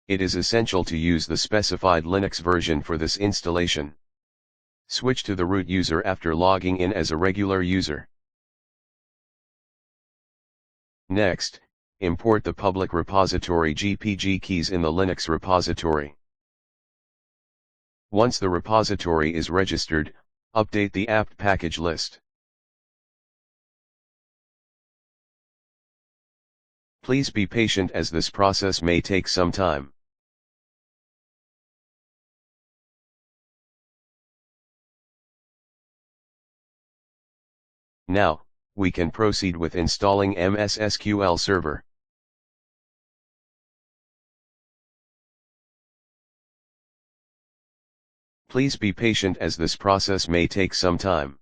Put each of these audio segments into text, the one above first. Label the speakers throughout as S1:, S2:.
S1: It is essential to use the specified Linux version for this installation. Switch to the root user after logging in as a regular user. Next, import the public repository GPG keys in the Linux repository. Once the repository is registered, update the apt package list. Please be patient as this process may take some time. Now, we can proceed with installing mssql-server. Please be patient as this process may take some time.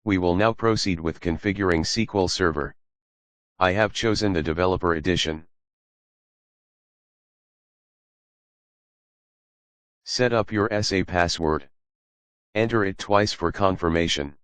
S1: We will now proceed with configuring SQL Server. I have chosen the Developer Edition. Set up your SA password. Enter it twice for confirmation.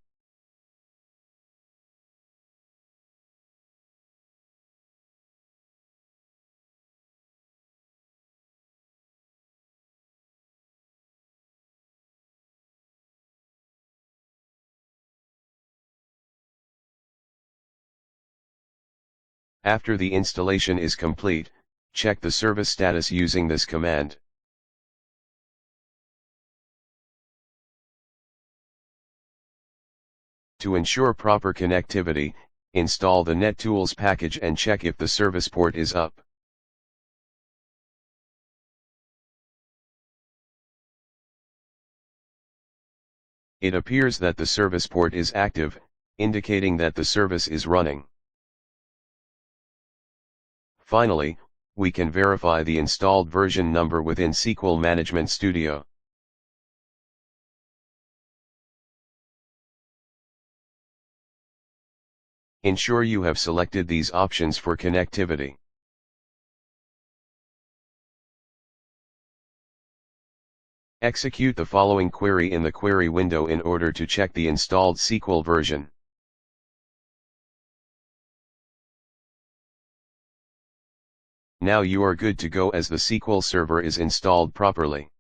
S1: After the installation is complete, check the service status using this command. To ensure proper connectivity, install the NetTools package and check if the service port is up. It appears that the service port is active, indicating that the service is running. Finally, we can verify the installed version number within SQL Management Studio. Ensure you have selected these options for connectivity. Execute the following query in the query window in order to check the installed SQL version. Now you are good to go as the SQL Server is installed properly.